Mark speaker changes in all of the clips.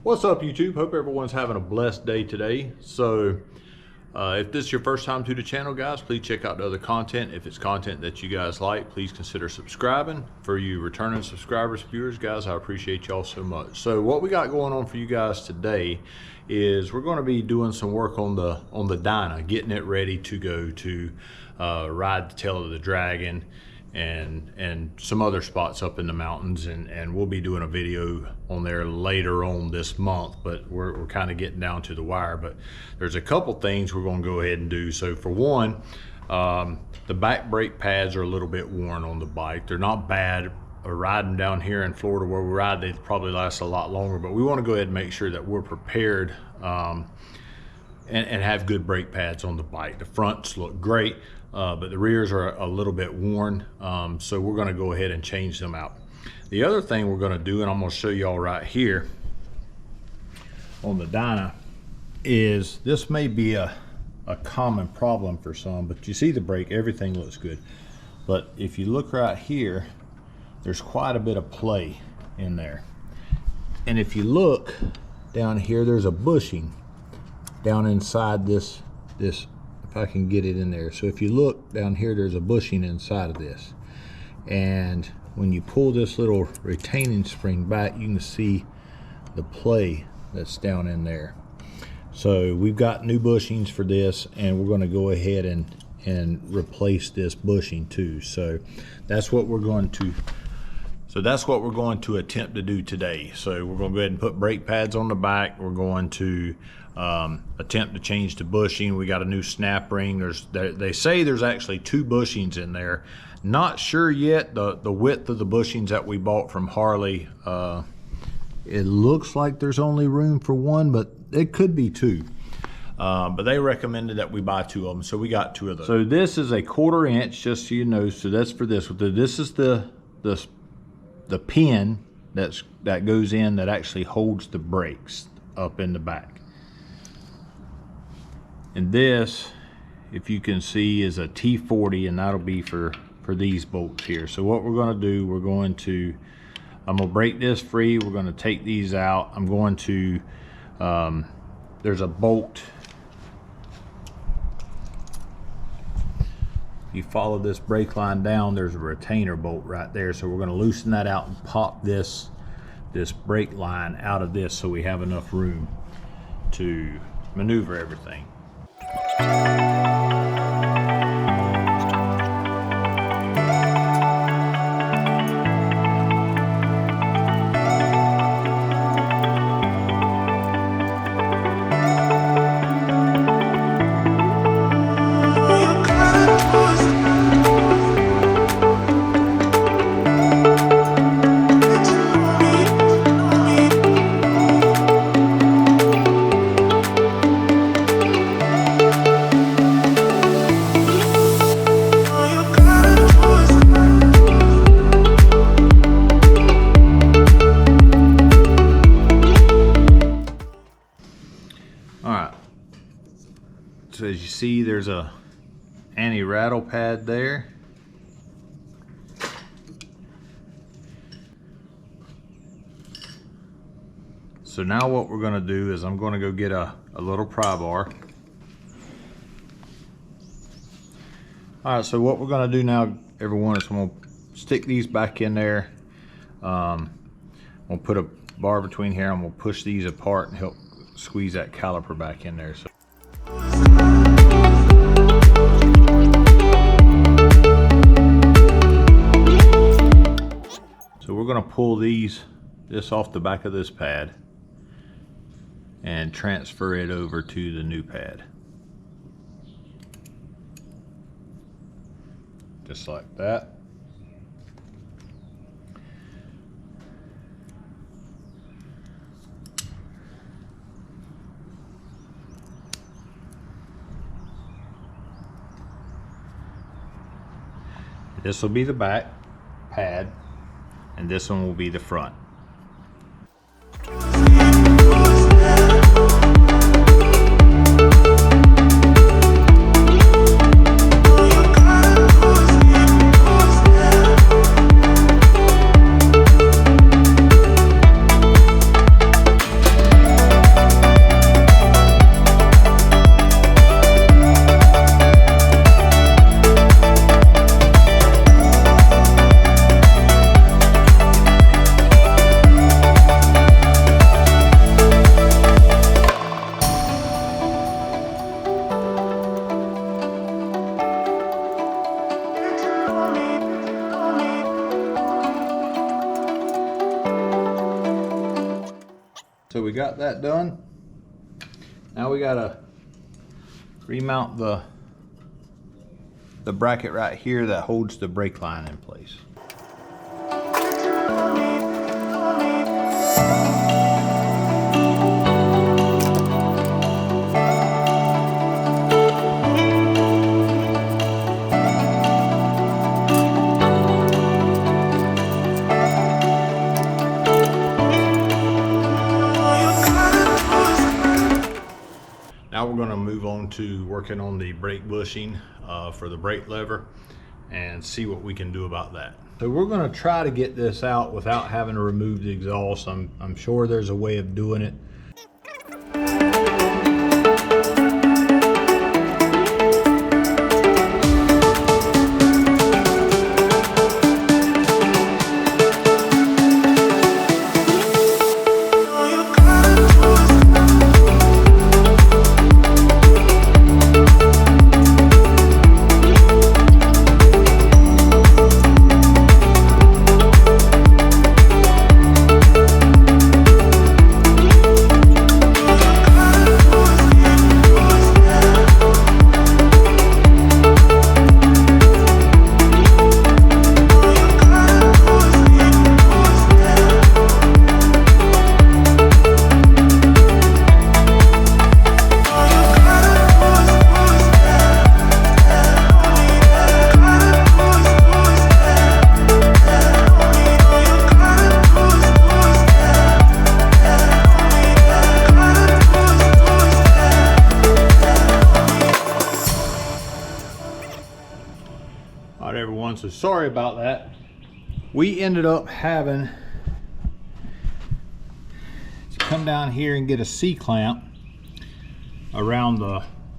Speaker 1: What's up, YouTube? Hope everyone's having a blessed day today. So if this is your first time to the channel, guys, please check out the other content. If it's content that you guys like, please consider subscribing. For you returning subscribers, viewers, guys, I appreciate y'all so much. So what we got going on for you guys today is we're going to be doing some work on the Dyna, getting it ready to go to ride the tail of the Dragon and some other spots up in the mountains, and we'll be doing a video on there later on this month, but we're kind of getting down to the wire. But there's a couple things we're going to go ahead and do. So for one, the back brake pads are a little bit worn on the bike. They're not bad. Riding down here in Florida where we ride, they probably last a lot longer, but we want to go ahead and make sure that we're prepared and have good brake pads on the bike. The fronts look great, but the rears are a little bit worn, so we're going to go ahead and change them out. The other thing we're going to do, and I'm going to show y'all right here on the Dyna, is this may be a common problem for some, but you see the brake, everything looks good. But if you look right here, there's quite a bit of play in there. And if you look down here, there's a bushing down inside this, if I can get it in there. So if you look down here, there's a bushing inside of this. And when you pull this little retaining spring back, you can see the play that's down in there. So we've got new bushings for this, and we're going to go ahead and replace this bushing too. So that's what we're going to attempt to do today. So we're going to go ahead and put brake pads on the back. We're going to attempt to change the bushing. We got a new snap ring. They say there's actually 2 bushings in there. Not sure yet the width of the bushings that we bought from Harley. It looks like there's only room for 1, but it could be 2. But they recommended that we buy 2 of them, so we got 2 of those. So this is a 1/4 inch, just so you know. So that's for this. This is the pin that goes in that actually holds the brakes up in the back. And this, if you can see, is a T40, and that'll be for these bolts here. So what we're going to do, I'm going to break this free. We're going to take these out. I'm going to there's a bolt. You follow this brake line down, there's a retainer bolt right there. So we're going to loosen that out and pop this brake line out of this, so we have enough room to maneuver everything. So as you see, there's a anti-rattle pad there. So now what we're going to do is I'm going to go get a little pry bar. Alright, so what we're going to do now, everyone, is I'm going to stick these back in there. I'm going to put a bar between here. I'm going to push these apart and help squeeze that caliper back in there. So we're going to pull this off the back of this pad and transfer it over to the new pad. Just like that. This will be the back pad, and this one will be the front. So we got that done. Now we gotta remount the bracket right here that holds the brake line in place. Now we're going to move on to working on the brake bushing for the brake lever and see what we can do about that. So we're going to try to get this out without having to remove the exhaust. I'm sure there's a way of doing it. So sorry about that. We ended up having to come down here and get a C-clamp around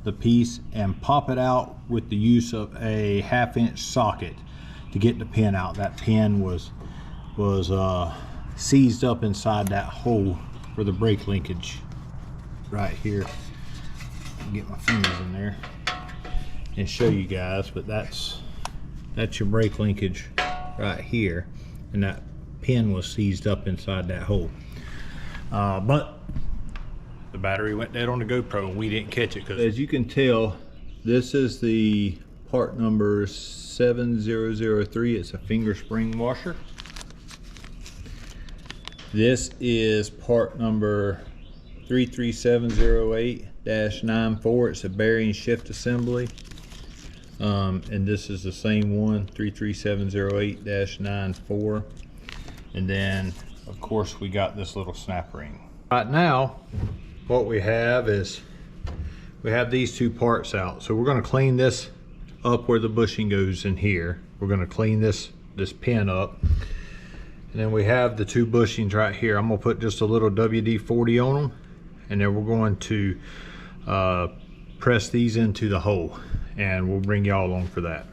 Speaker 1: the piece and pop it out with the use of a 1/2-inch socket to get the pin out. That pin was seized up inside that hole for the brake linkage right here. I'll get my fingers in there and show you guys, but that's your brake linkage right here, and that pin was seized up inside that hole. But the battery went dead on the GoPro and we didn't catch it. Because as you can tell, this is the part number 7003. It's a finger spring washer. This is part number 33708-94. It's a bearing shift assembly. And this is the same one, 33708-94. And then of course we got this little snap ring. Right now what we have is we have these two parts out. So we're going to clean this up where the bushing goes in here. We're going to clean this pin up. And then we have the two bushings right here. I'm going to put just a little WD-40 on them, and then we're going to press these into the hole, and we'll bring y'all along for that.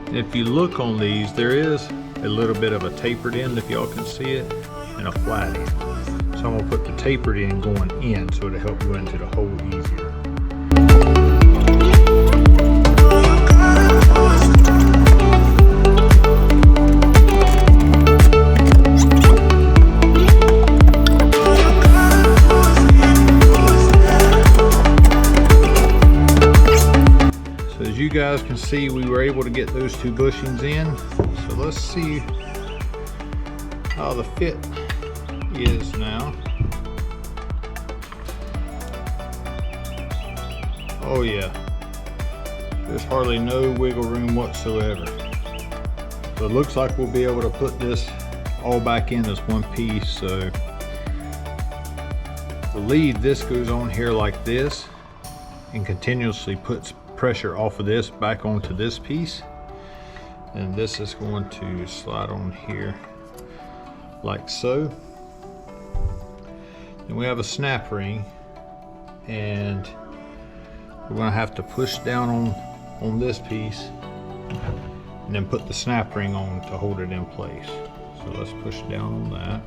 Speaker 1: If you look on these, there is a little bit of a tapered end, if y'all can see it, and a flat end. So I'm going to put the tapered end going in so it'll help go into the hole easier. You guys can see we were able to get those two bushings in. So let's see how the fit is now. Oh yeah, there's hardly no wiggle room whatsoever. So it looks like we'll be able to put this all back in as one piece. So I believe this goes on here like this and continuously puts pressure off of this back onto this piece, and this is going to slide on here like so. And we have a snap ring and we're gonna have to push down on this piece and then put the snap ring on to hold it in place. So let's push down on that.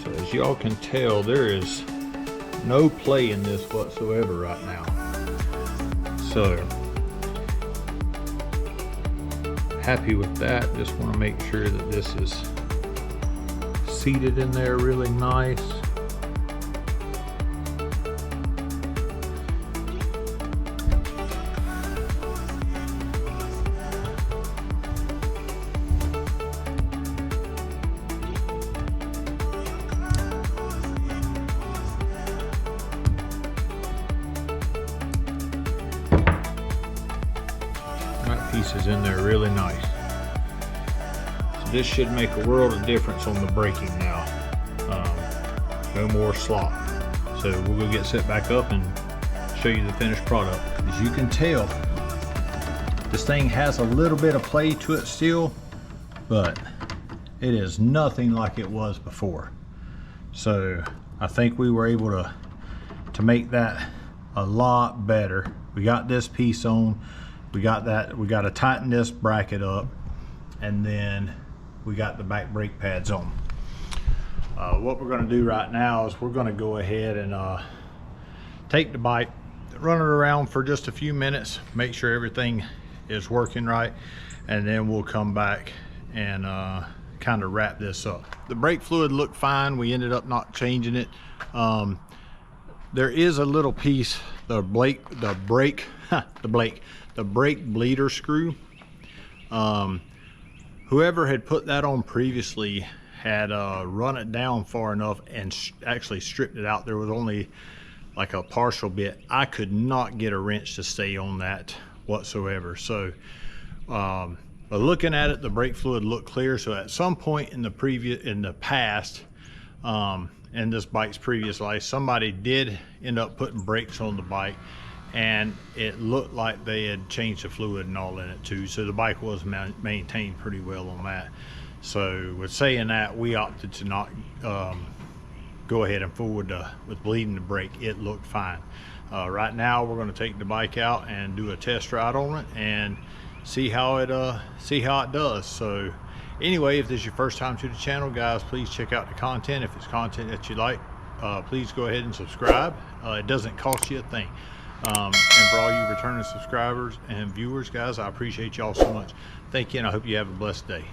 Speaker 1: So as y'all can tell, there is no play in this whatsoever right now. So happy with that. Just want to make sure that this is seated in there really nice. Pieces in there really nice. So this should make a world of difference on the braking now. No more slop. So we'll go get set back up and show you the finished product. As you can tell, this thing has a little bit of play to it still, but it is nothing like it was before. So I think we were able to make that a lot better. We got this piece on. We got to tighten this bracket up, and then we got the back brake pads on. What we're going to do right now is we're going to go ahead and take the bike, run it around for just a few minutes, make sure everything is working right, and then we'll come back and kind of wrap this up. The brake fluid looked fine. We ended up not changing it. There is a little piece, the brake bleeder screw. Whoever had put that on previously had run it down far enough and actually stripped it out. There was only like a partial bit. I could not get a wrench to stay on that whatsoever. So but looking at it, the brake fluid looked clear. So at some point in the past, in this bike's previous life, somebody did end up putting brakes on the bike, and it looked like they had changed the fluid and all in it too. So the bike was maintained pretty well on that. So with saying that, we opted to not go ahead and forward with bleeding the brake. It looked fine. Right now we're going to take the bike out and do a test ride on it and see how it does. So anyway, if this is your first time to the channel, guys, please check out the content. If it's content that you like, please go ahead and subscribe. It doesn't cost you a thing. And for all you returning subscribers and viewers, guys, I appreciate y'all so much. Thank you, and I hope you have a blessed day.